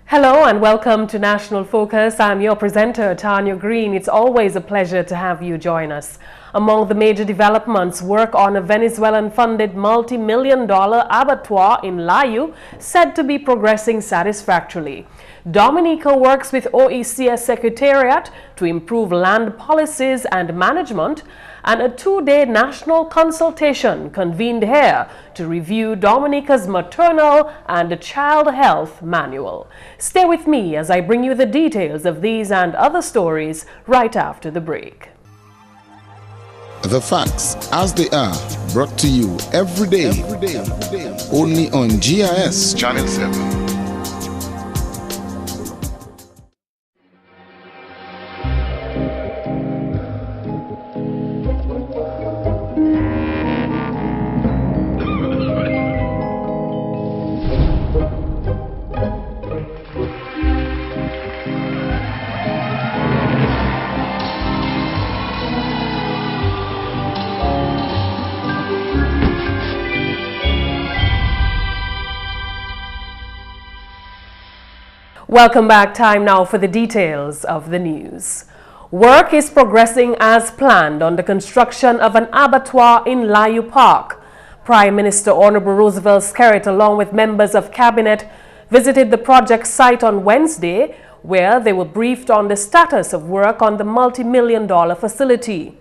Hello and welcome to National Focus. I'm your presenter, Tarnia Green. It's always a pleasure to have you join us. Among the major developments, work on a Venezuelan-funded multi-million-dollar abattoir in Luce said to be progressing satisfactorily. Dominica works with OECS Secretariat to improve land policies and management, and a two-day national consultation convened here to review Dominica's maternal and child health manual. Stay with me as I bring you the details of these and other stories right after the break. The facts as they are, brought to you every day. Only on GIS Channel 7. Welcome back. Time now for the details of the news. Work is progressing as planned on the construction of an abattoir in Luce Park. Prime Minister Honorable Roosevelt Skerrit, along with members of cabinet, visited the project site on Wednesday, where they were briefed on the status of work on the multi-million-dollar facility.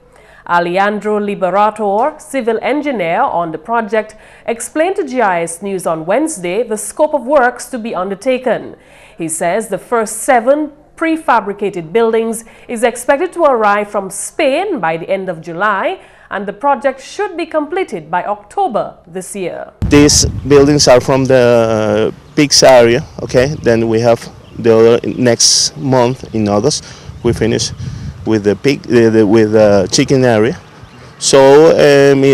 Alejandro Liberator, civil engineer on the project, explained to GIS News on Wednesday the scope of works to be undertaken. He says the first 7 prefabricated buildings is expected to arrive from Spain by the end of July, and the project should be completed by October this year. These buildings are from the pigs area, okay? Then we have the other next month in August. We finish with the pig, with the chicken area. So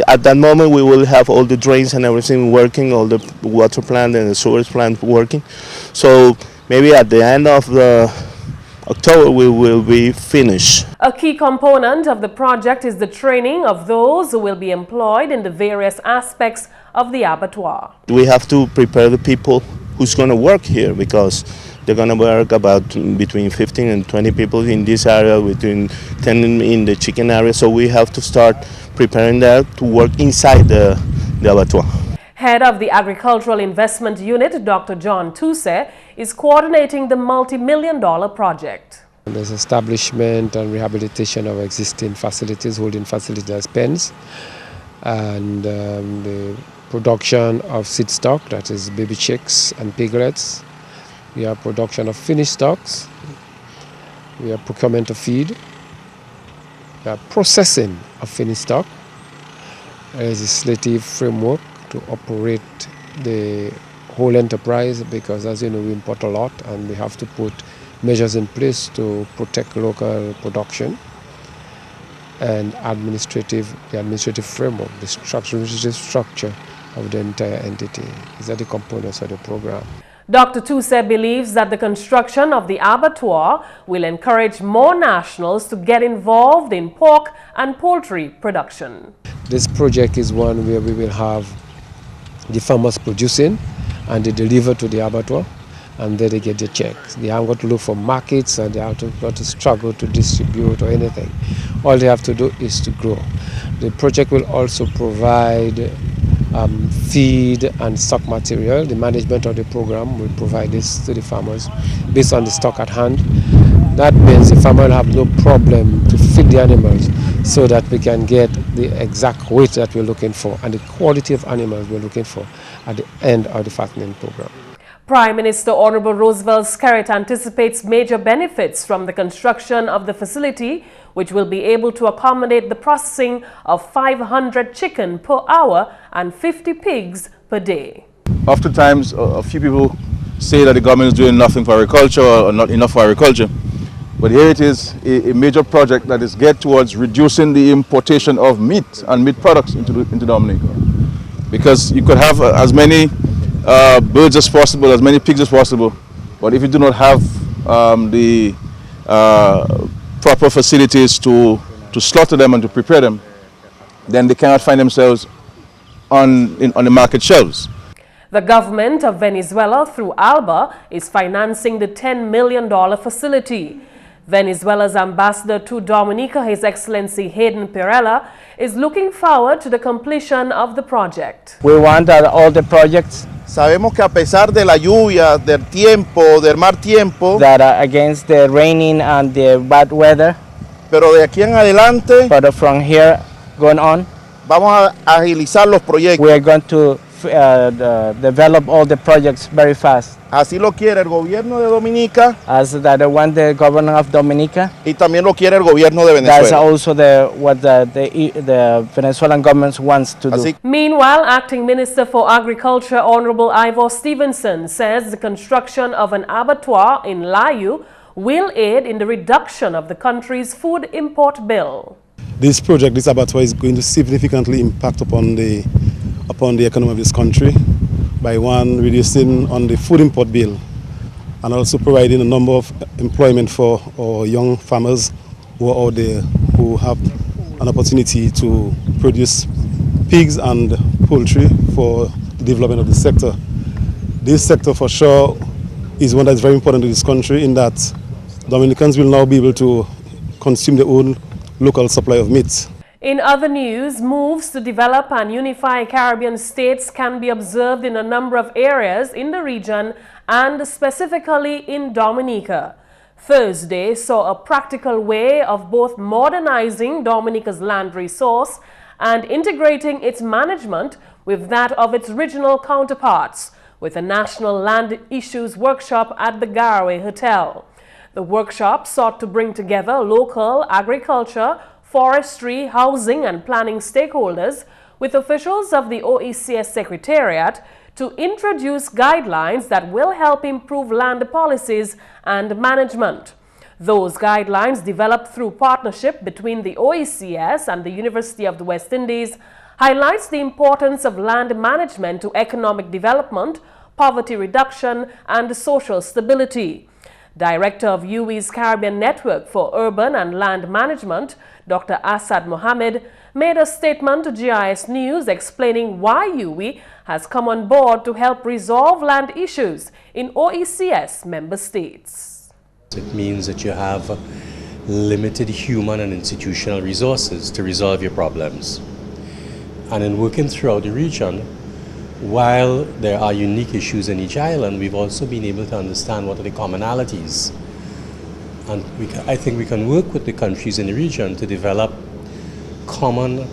at that moment we will have all the drains and everything working, all the water plant and the sewage plant working. So maybe at the end of October we will be finished. A key component of the project is the training of those who will be employed in the various aspects of the abattoir. We have to prepare the people who's going to work here, because they're going to work about between 15 and 20 people in this area, between 10 in the chicken area. So we have to start preparing that to work inside the abattoir. Head of the Agricultural Investment Unit, Dr. John Luce, is coordinating the multi-million-dollar project. There's establishment and rehabilitation of existing facilities, holding facilities as pens, and the production of seed stock, that is baby chicks and piglets. We have production of finished stocks. We have procurement of feed. We have processing of finished stock. There is a legislative framework to operate the whole enterprise, because as you know, we import a lot and we have to put measures in place to protect local production. And the administrative framework, the administrative structure of the entire entity. These are the components of the program. Dr. Luce believes that the construction of the abattoir will encourage more nationals to get involved in pork and poultry production. This project is one where we will have the farmers producing and they deliver to the abattoir, and then they get the checks. They haven't got to look for markets, and they have got to struggle to distribute or anything. All they have to do is to grow. The project will also provide feed and stock material. The management of the program will provide this to the farmers based on the stock at hand. That means the farmer will have no problem to feed the animals, so that we can get the exact weight that we're looking for and the quality of animals we're looking for at the end of the fattening program. Prime Minister Honorable Roosevelt Skerrit anticipates major benefits from the construction of the facility, which will be able to accommodate the processing of 500 chicken per hour and 50 pigs per day. Oftentimes, a few people say that the government is doing nothing for agriculture or not enough for agriculture. But here it is, a major project that is geared towards reducing the importation of meat and meat products into Dominica. Because you could have as many birds as possible, as many pigs as possible. But if you do not have the proper facilities to slaughter them and to prepare them, then they cannot find themselves on the market shelves. The government of Venezuela, through ALBA, is financing the $10 million facility. Venezuela's ambassador to Dominica, His Excellency Hayden Perella, is looking forward to the completion of the project. We want that all the projects Sabemos que a pesar de la lluvia, del tiempo, del mal tiempo, that are against the raining and the bad weather, pero de aquí en adelante but from here going on, vamos a agilizar los proyectos. we are going to develop all the projects very fast. Así lo quiere el gobierno de Dominica As that want the governor of Dominica, y también lo quiere el gobierno de that's Venezuela. also what the Venezuelan government wants to do. Así, Meanwhile, Acting Minister for Agriculture, Honorable Ivor Stevenson, says the construction of an abattoir in Layu will aid in the reduction of the country's food import bill. This project, this abattoir, is going to significantly impact upon the economy of this country by one, reducing on the food import bill, and also providing a number of employment for our young farmers who are out there who have an opportunity to produce pigs and poultry for the development of the sector. This sector for sure is one that is very important to this country, in that Dominicans will now be able to consume their own local supply of meat. In other news, moves to develop and unify Caribbean states can be observed in a number of areas in the region and specifically in Dominica. Thursday saw a practical way of both modernizing Dominica's land resource and integrating its management with that of its regional counterparts, with a National Land Issues Workshop at the Garaway Hotel. The workshop sought to bring together local agriculture, forestry, housing and planning stakeholders with officials of the OECS Secretariat to introduce guidelines that will help improve land policies and management. Those guidelines, developed through partnership between the OECS and the University of the West Indies, highlights the importance of land management to economic development, poverty reduction and social stability. Director of UWI's Caribbean Network for Urban and Land Management, Dr. Asad Mohammed, made a statement to GIS News explaining why UWI has come on board to help resolve land issues in OECS member states. It means that you have limited human and institutional resources to resolve your problems. And in working throughout the region, while there are unique issues in each island, we've also been able to understand what are the commonalities. And I think we can work with the countries in the region to develop common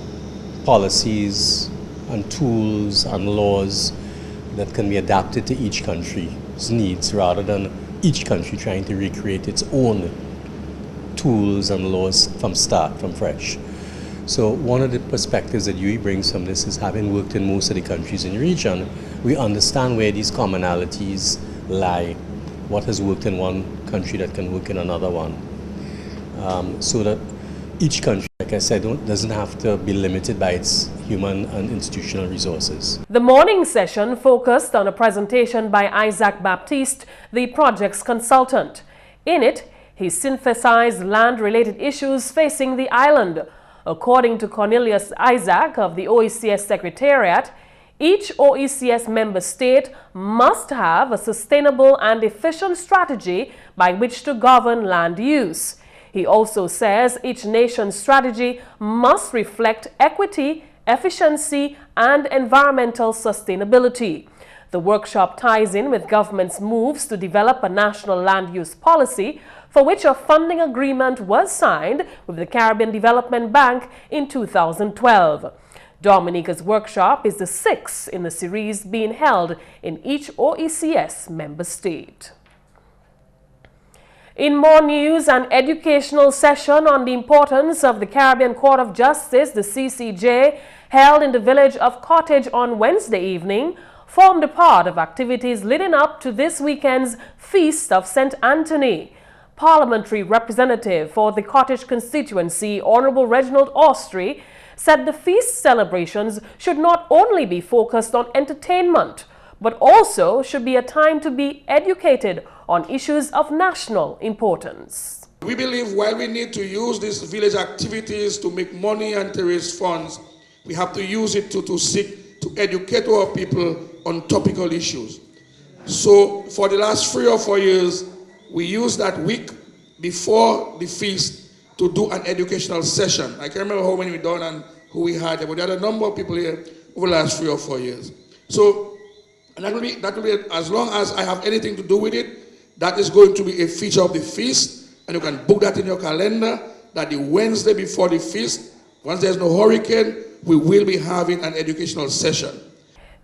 policies and tools and laws that can be adapted to each country's needs, rather than each country trying to recreate its own tools and laws from fresh. So one of the perspectives that UWI brings from this is, having worked in most of the countries in the region, we understand where these commonalities lie, what has worked in one country that can work in another one. So that each country, like I said, doesn't have to be limited by its human and institutional resources. The morning session focused on a presentation by Isaac Baptiste, the project's consultant. In it, he synthesized land-related issues facing the island. According to Cornelius Isaac of the OECS Secretariat, each OECS member state must have a sustainable and efficient strategy by which to govern land use. He also says each nation's strategy must reflect equity, efficiency, and environmental sustainability. The workshop ties in with government's moves to develop a national land use policy, for which a funding agreement was signed with the Caribbean Development Bank in 2012. Dominica's workshop is the 6th in the series being held in each OECS member state. In more news, an educational session on the importance of the Caribbean Court of Justice, the CCJ, held in the village of Cottage on Wednesday evening, formed a part of activities leading up to this weekend's Feast of St. Anthony. Parliamentary representative for the Cottage constituency, Honorable Reginald Austry, said the feast celebrations should not only be focused on entertainment, but also should be a time to be educated on issues of national importance. We believe while we need to use these village activities to make money and to raise funds, we have to use it to seek to educate our people on topical issues. So for the last 3 or 4 years, we used that week before the feast to do an educational session. I can't remember how many we done and who we had, but we had a number of people here over the last 3 or 4 years. So, and that will be as long as I have anything to do with it, that is going to be a feature of the feast. And you can book that in your calendar, that the Wednesday before the feast, once there's no hurricane, we will be having an educational session.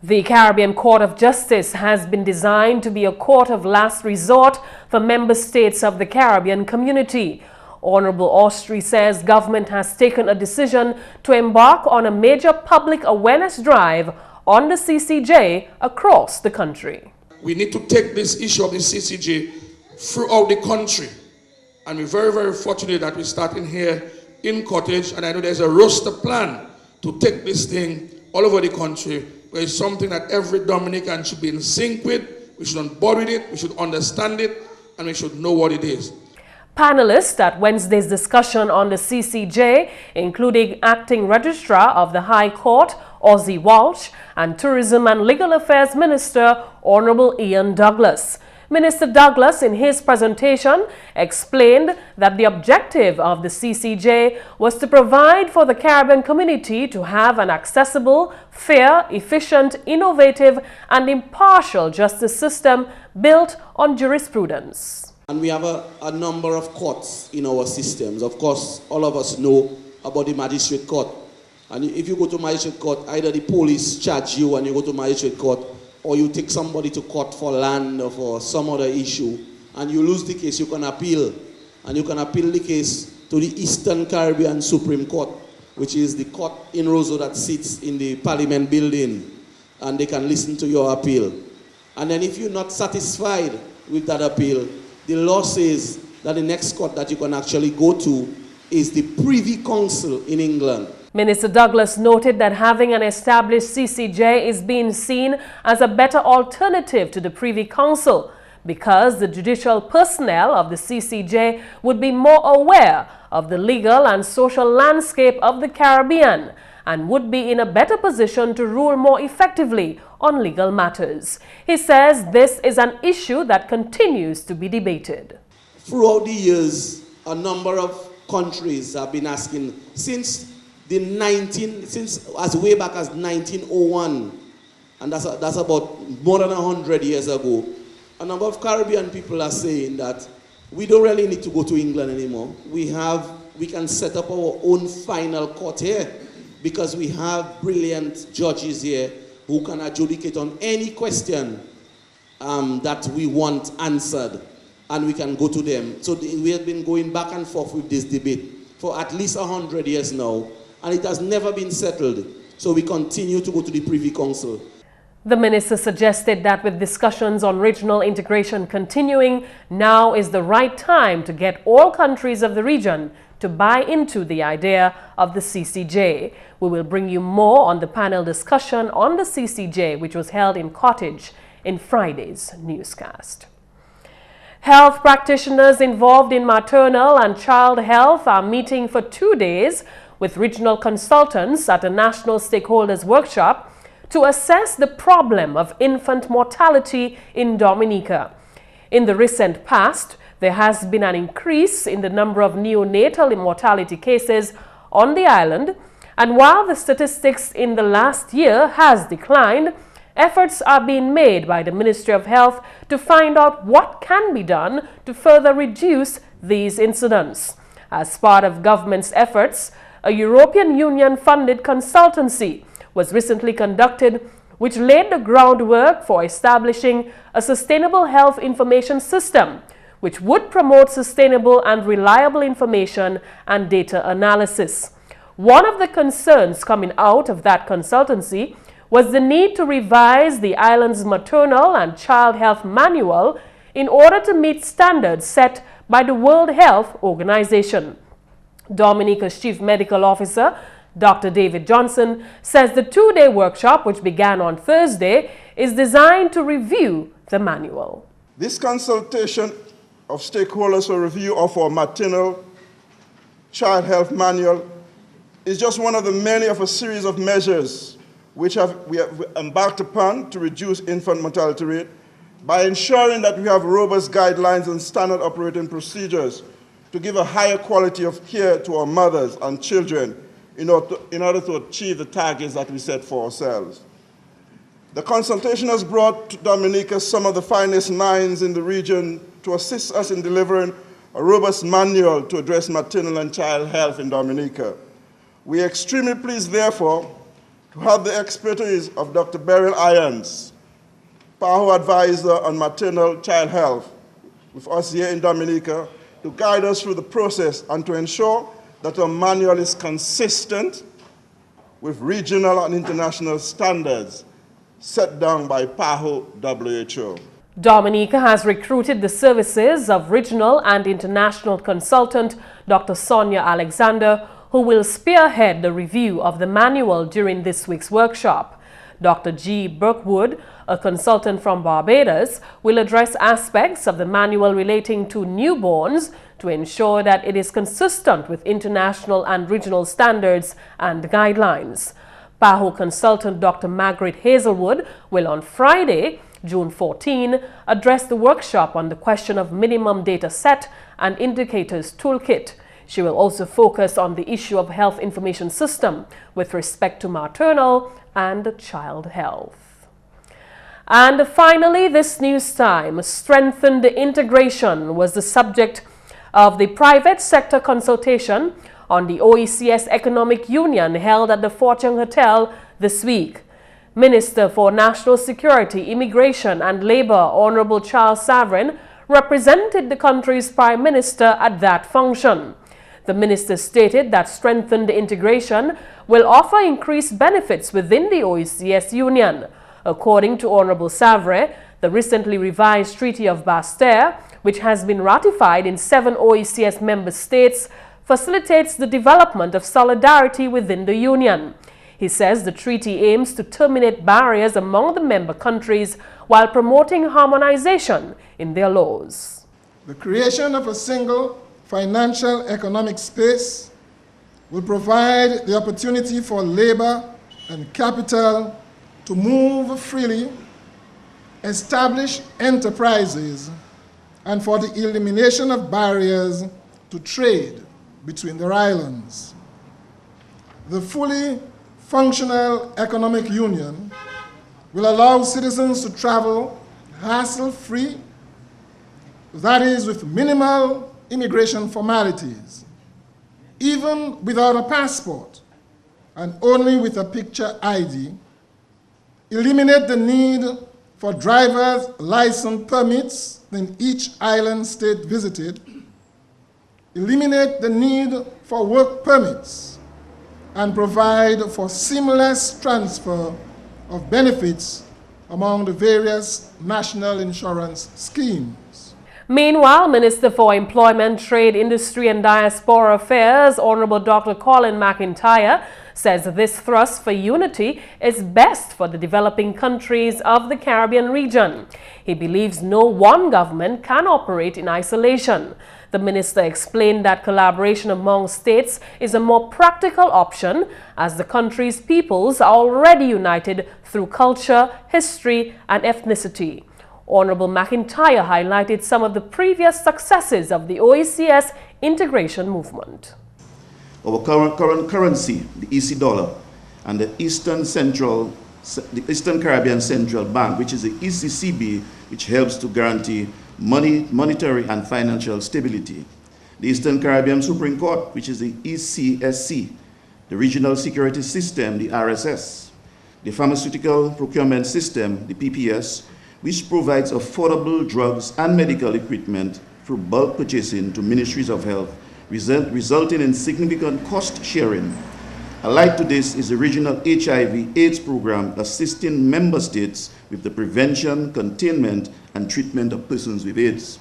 The Caribbean Court of Justice has been designed to be a court of last resort for member states of the Caribbean community. Honorable Austri says government has taken a decision to embark on a major public awareness drive on the CCJ across the country. We need to take this issue of the CCJ throughout the country. And we're very, very fortunate that we're starting here in Cottage, and I know there's a roster plan to take this thing all over the country, but it's something that every Dominican should be in sync with. We should onboard with it, we should understand it, and we should know what it is. Panelists at Wednesday's discussion on the CCJ, including Acting Registrar of the High Court, Ozzie Walsh, and Tourism and Legal Affairs Minister, Honorable Ian Douglas. Minister Douglas, in his presentation, explained that the objective of the CCJ was to provide for the Caribbean community to have an accessible, fair, efficient, innovative, and impartial justice system built on jurisprudence. And we have a number of courts in our systems. Of course, all of us know about the magistrate court. And if you go to magistrate court, either the police charge you and you go to magistrate court, or you take somebody to court for land or for some other issue, and you lose the case, you can appeal. And you can appeal the case to the Eastern Caribbean Supreme Court, which is the court in Roseau that sits in the Parliament building, and they can listen to your appeal. And then if you're not satisfied with that appeal, the law says that the next court that you can actually go to is the Privy Council in England. Minister Douglas noted that having an established CCJ is being seen as a better alternative to the Privy Council because the judicial personnel of the CCJ would be more aware of the legal and social landscape of the Caribbean and would be in a better position to rule more effectively on legal matters. He says this is an issue that continues to be debated. Throughout the years, a number of countries have been asking, since as way back as 1901, and that's about more than 100 years ago, a number of Caribbean people are saying that we don't really need to go to England anymore. We can set up our own final court here because we have brilliant judges here who can adjudicate on any question that we want answered, and we can go to them. So we have been going back and forth with this debate for at least 100 years now, and it has never been settled. So we continue to go to the Privy Council. The minister suggested that with discussions on regional integration continuing, now is the right time to get all countries of the region to buy into the idea of the CCJ. We will bring you more on the panel discussion on the CCJ, which was held in Cottage in Friday's newscast. Health practitioners involved in maternal and child health are meeting for 2 days with regional consultants at a national stakeholders workshop to assess the problem of infant mortality in Dominica. In the recent past, there has been an increase in the number of neonatal mortality cases on the island, and while the statistics in the last year has declined, efforts are being made by the Ministry of Health to find out what can be done to further reduce these incidents. As part of government's efforts, a European Union-funded consultancy was recently conducted, which laid the groundwork for establishing a sustainable health information system, which would promote sustainable and reliable information and data analysis. One of the concerns coming out of that consultancy was the need to revise the island's maternal and child health manual in order to meet standards set by the World Health Organization. Dominica's Chief Medical Officer, Dr. David Johnson, says the 2-day workshop, which began on Thursday, is designed to review the manual. This consultation of stakeholders for review of our maternal child health manual is just one of the many of a series of measures which we have embarked upon to reduce infant mortality rate by ensuring that we have robust guidelines and standard operating procedures to give a higher quality of care to our mothers and children in order to achieve the targets that we set for ourselves. The consultation has brought to Dominica some of the finest minds in the region to assist us in delivering a robust manual to address maternal and child health in Dominica. We are extremely pleased, therefore, to have the expertise of Dr. Beryl Irons, PAHO advisor on maternal child health, with us here in Dominica to guide us through the process and to ensure that our manual is consistent with regional and international standards set down by PAHO WHO. Dominica has recruited the services of regional and international consultant Dr. Sonia Alexander, who will spearhead the review of the manual during this week's workshop. Dr. G. Brookwood, a consultant from Barbados, will address aspects of the manual relating to newborns to ensure that it is consistent with international and regional standards and guidelines. PAHO consultant Dr. Margaret Hazelwood will on Friday, June 14, address the workshop on the question of minimum data set and indicators toolkit. She will also focus on the issue of health information system with respect to maternal and child health. And finally, this news time, strengthened integration was the subject of the private sector consultation on the OECS Economic Union held at the Fortune Hotel this week. Minister for National Security, Immigration and Labor, Honorable Charles Savarin, represented the country's Prime Minister at that function. The minister stated that strengthened integration will offer increased benefits within the OECS Union. According to Honorable Savarin, the recently revised Treaty of Basse-Terre, which has been ratified in 7 OECS member states, facilitates the development of solidarity within the Union. He says the treaty aims to terminate barriers among the member countries while promoting harmonization in their laws. The creation of a single financial economic space will provide the opportunity for labor and capital to move freely, establish enterprises, and for the elimination of barriers to trade between their islands. The fully functional economic union will allow citizens to travel hassle-free, that is, with minimal immigration formalities, even without a passport and only with a picture ID, eliminate the need for driver's license permits in each island state visited, eliminate the need for work permits, and provide for seamless transfer of benefits among the various national insurance schemes. Meanwhile, Minister for Employment, Trade, Industry and Diaspora Affairs, Honorable Dr. Colin McIntyre, says this thrust for unity is best for the developing countries of the Caribbean region. He believes no one government can operate in isolation. The minister explained that collaboration among states is a more practical option as the country's peoples are already united through culture, history and ethnicity. Honorable McIntyre highlighted some of the previous successes of the OECS integration movement. Our current currency, the EC dollar, and the Eastern Caribbean Central Bank, which is the ECCB, which helps to guarantee monetary and financial stability. The Eastern Caribbean Supreme Court, which is the ECSC, the Regional Security System, the RSS, the Pharmaceutical Procurement System, the PPS, which provides affordable drugs and medical equipment through bulk purchasing to ministries of health, resulting in significant cost sharing. Allied to this is the Regional HIV/AIDS program assisting member states with the prevention, containment, and treatment of persons with AIDS.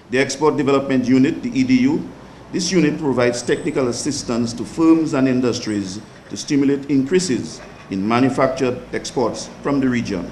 The Export Development Unit, the EDU, this unit provides technical assistance to firms and industries to stimulate increases in manufactured exports from the region.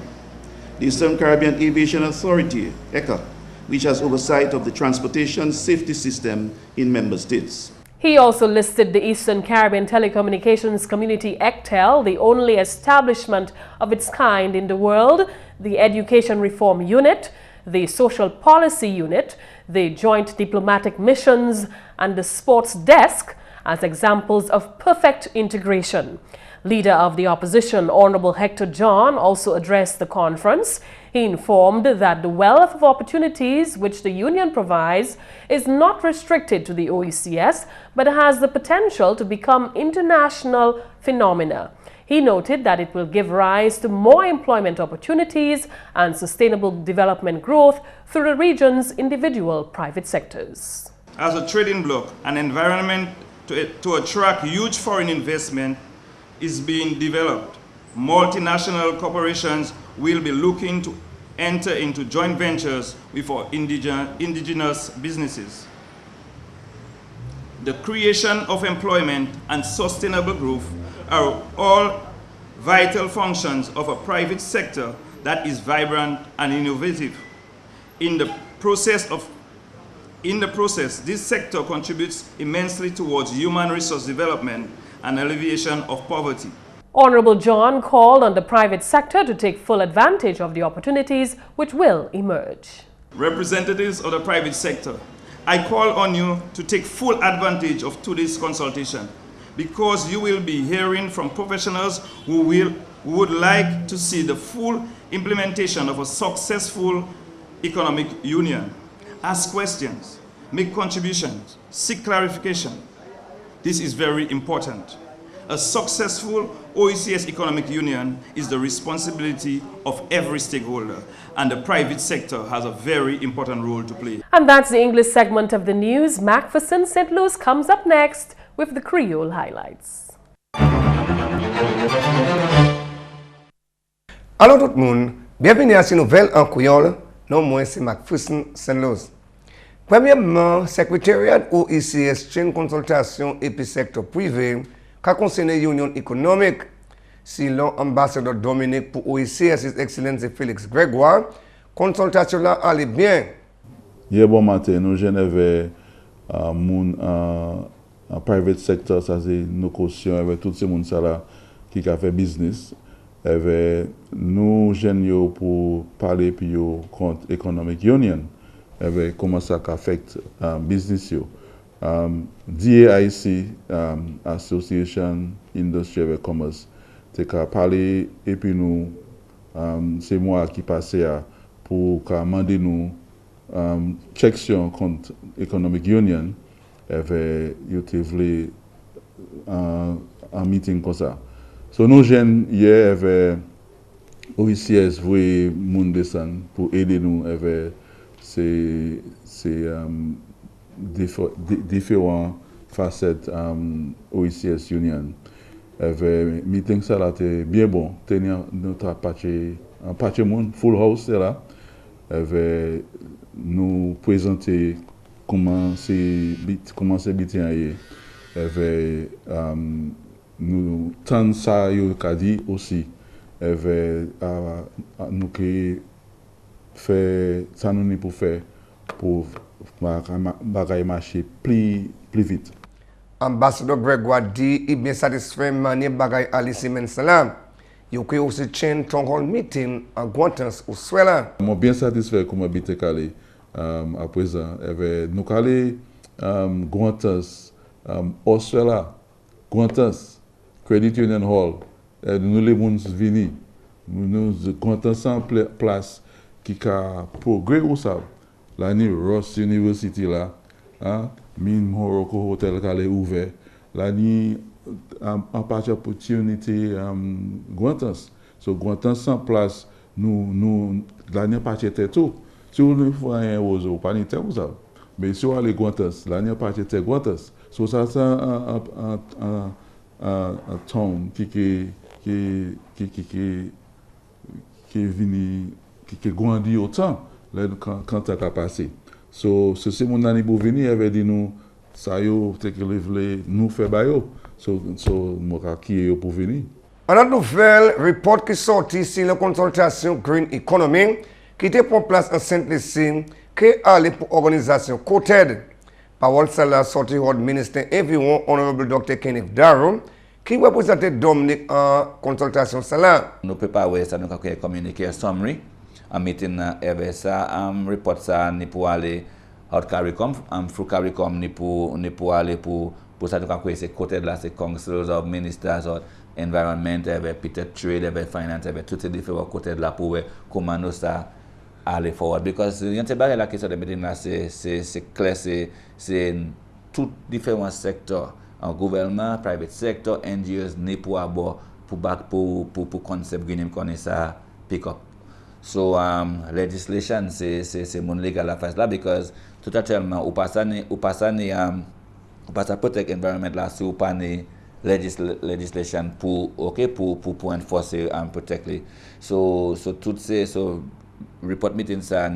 The Eastern Caribbean Aviation Authority, ECA, which has oversight of the transportation safety system in member states. He also listed the Eastern Caribbean Telecommunications Community ECTEL, the only establishment of its kind in the world, the Education Reform Unit, the Social Policy Unit, the Joint Diplomatic Missions, and the Sports Desk as examples of perfect integration. Leader of the opposition, Honorable Hector John, also addressed the conference. He informed that the wealth of opportunities which the Union provides is not restricted to the OECS, but has the potential to become international phenomena. He noted that it will give rise to more employment opportunities and sustainable development growth through the region's individual private sectors. As a trading bloc, an environment to attract huge foreign investment is being developed. Multinational corporations will be looking to enter into joint ventures with our indigenous businesses. The creation of employment and sustainable growth are all vital functions of a private sector that is vibrant and innovative. In the process, this sector contributes immensely towards human resource development and alleviation of poverty. Honorable John called on the private sector to take full advantage of the opportunities which will emerge. Representatives of the private sector, I call on you to take full advantage of today's consultation, because you will be hearing from professionals who would like to see the full implementation of a successful economic union. Ask questions, make contributions, seek clarification. This is very important. A successful OECS economic union is the responsibility of every stakeholder, and the private sector has a very important role to play. And that's the English segment of the news. McPherson St. Luce comes up next with the Creole highlights. Allô tout le monde, bienvenue à cette nouvelle en créole. Non, moi c'est McPherson St. Luce. Premièrement, secrétariat OECS tient une consultation et puis secteur privé qui concerne l'union économique. Si l'ambassadeur Dominique pour OECS, His Excellency Félix Grégoire, consultation là allait bien. Hier bon matin, nous j'avais un private sector, ça c'est nos cautions avec tout ce monde là qui a fait business. Nous jeunes pour parler puis contre economic union. Comment ça affecte business yo. DAIC, Association Industry and Commerce, c'est qu'à parler et puis nous, c'est moi qui passais pour demander nous section contre Economic Union, ils voulaient un meeting comme ça. So nous jeunes hier avait OECS voulait moun descendre pour aider nous c'est différentes facettes OECS Union. Le meeting ça là était bien bon. Tenir notre patch monde full house là. Nous présenter comment c'est bien hier. Nous tant ça yo dit aussi. Nous qui fait ça nous pour faire pour bagaille marcher plus vite. Ambassadeur Grégoire dit il bien satisfait manier bagaille Ali Simen Salam. Il y a aussi chain town hall meeting en Guantans au Swela. Moi bien satisfait comme habité calé à présent. Nous calé Guantans au Swela, Guantans Credit Union Hall. Nous les gens venus. Nous Guantans en place qui a progrès ou ça. L'année Ross University là, Min Morocco Hotel qui est ouvert. L'année en partie opportunité Guantans. So Guantans en place, nous l'année partie était tout. Si on fait un oiseau, pas ni vous ça. Mais si on allait Guantans, l'année partie était Guantans. So ça c'est un town qui venu qui grandit autant quand ça a passé. So c'est mon année pour venir avait dit nous ça yo te que voulait nous faire bayo. So moi qui est pour venir. En autre nouvelle, report qui sorti sur la consultation Green Economy qui était pour place en Saint-Lucie qui allait pour organisation Côte-Aide. Parole ça sorti au ministre environ honorable Dr. Kenneth Darrow qui représentait Dominique en consultation ça. Nous préparons ça, nous avons communiqué un summary en meeting avec ça, report ça ni pour aller out CARICOM, through CARICOM ni pour aller pour ça nous avons c'est côté de là c'est councils of ministers of environment, avec Peter Trade, avec finance, avec tous ces différents côtés de là pour comment nous ça aller forward. Because il y a la question de meeting là c'est clair, c'est tous différents secteurs, en gouvernement, private sector, NGOs ni pour abord pour concept green connaître ça pick up. So legislation c'est mon légal à faire là because tout actuellement ou pas ça protect environment là si ou pas ni legislation pour enforcer and protect les so tout ces report meeting ça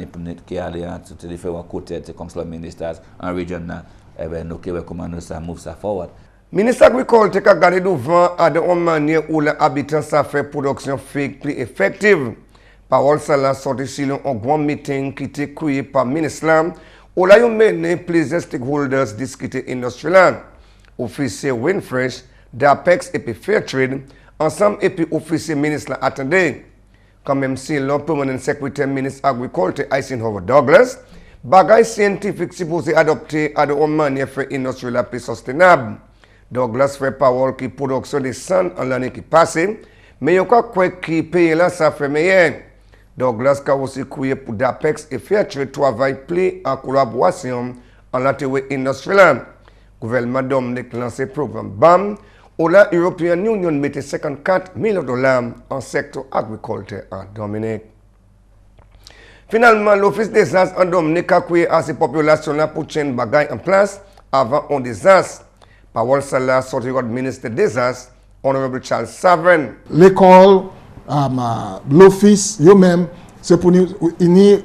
qui aller à tous les différents côtés c'est comme les ministers en région là nous qui comment nous ça move ça forward. Ministre agriculture a gardé devant à de manière où les habitants ça fait production fake plus effective. Parole ça la sorti sur un grand meeting qui était créé par ministre là où là ont mené plusieurs stakeholders discuter industriel. Officier Winfresh, d'Apex et puis Fairtrade, ensemble et puis officier ministre là attendait. Quand même si le permanent secrétaire ministre agriculture Eisenhower Douglas, bagage scientifique supposé adopter à de manière faire industriel plus soutenable. Douglas fait parole qui production de sang en l'année qui passée, mais il y a quoi qui paye là ça fait meilleur. Douglas a aussi créé pour d'Apex et Fairtrade travail plus en collaboration en l'intérêt industriel. Le gouvernement Dominique lancé le programme BAM, où la European Union mettait 54 millions de dollars en secteur agricole en Dominique. Finalement, l'Office des désastres en Dominique a créé à ces populations-là pour tenir bagaille en place avant un désastre. Parole celle-là sortie du ministre des désastres, Honorable Charles Savin. L'école, l'office, eux-mêmes, c'est pour nous,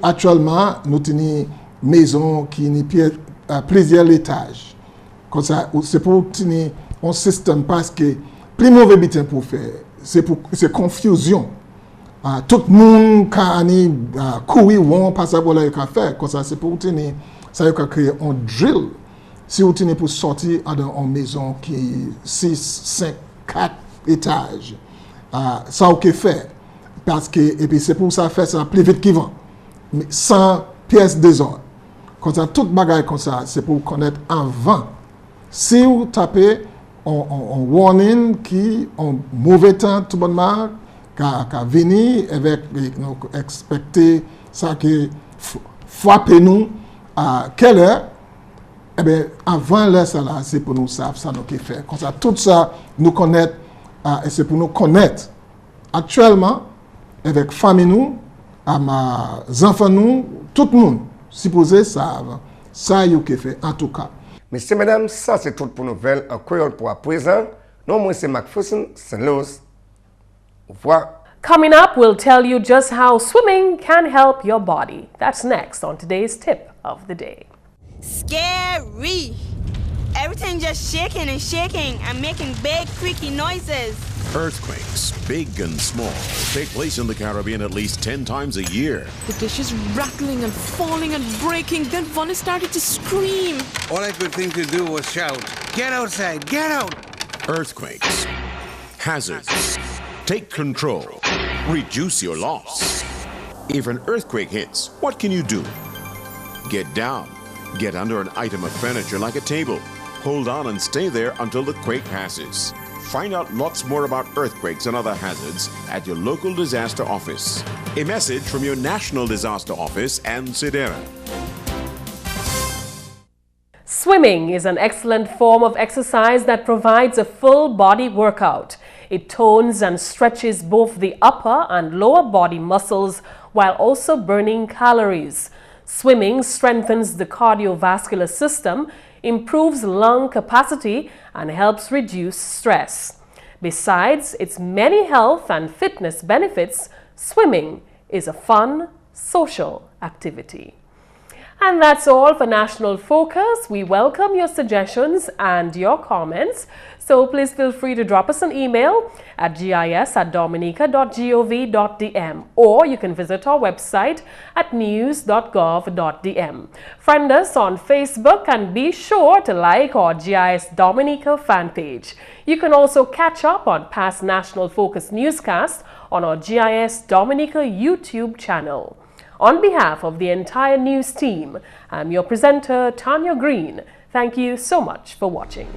actuellement, nous avons une maison qui a plusieurs étages. C'est pour tenir un système parce que plus mauvais bitin pour faire, c'est confusion. Tout le monde a courir ou on passe à voler qu'à faire. C'est pour tenir, ça a créé un drill. Si vous tenez pour sortir d'une maison qui est 6, 5, 4 étages, ça a fait. Parce que, et puis c'est pour ça faire ça plus vite qu'il va. Mais sans pièces désordre. Comme ça, toute bagaille comme ça, c'est pour connaître avant. Si vous tapez un warning qui en mauvais temps, tout bonnement, qu'à venir avec nous expecter ça que frapper nous à quelle heure, eh bien, avant l'heure, ça là, c'est pour nous savoir ça nous qui fait. Comme ça, tout ça, nous connaître, et c'est pour nous connaître. Actuellement, avec famille nous, à mes enfants nous, tout le monde, supposé savent, ça y est qui fait, en tout cas. Messieurs, mesdames, ça c'est tout pour nouvelles en créole pour à présent. Non, moi c'est McPherson, St. Louis. Au revoir. Coming up, we'll tell you just how swimming can help your body. That's next on today's tip of the day. Scary. Everything just shaking and making big creaky noises. Earthquakes, big and small, take place in the Caribbean at least 10 times a year. The dishes rattling and falling and breaking, then Vonnie started to scream. All I could think to do was shout, "Get outside, get out!" Earthquakes, hazards, take control, reduce your loss. If an earthquake hits, what can you do? Get down, get under an item of furniture like a table. Hold on and stay there until the quake passes. Find out lots more about earthquakes and other hazards at your local disaster office. A message from your National Disaster Office and SIDERA. Swimming is an excellent form of exercise that provides a full body workout. It tones and stretches both the upper and lower body muscles while also burning calories. Swimming strengthens the cardiovascular system, improves lung capacity, and helps reduce stress. Besides its many health and fitness benefits, swimming is a fun, social activity. And that's all for National Focus. We welcome your suggestions and your comments. So please feel free to drop us an email at gis@dominica.gov.dm, or you can visit our website at news.gov.dm. Friend us on Facebook and be sure to like our GIS Dominica fan page. You can also catch up on past National Focus newscasts on our GIS Dominica YouTube channel. On behalf of the entire news team, I'm your presenter, Tarnia Green. Thank you so much for watching.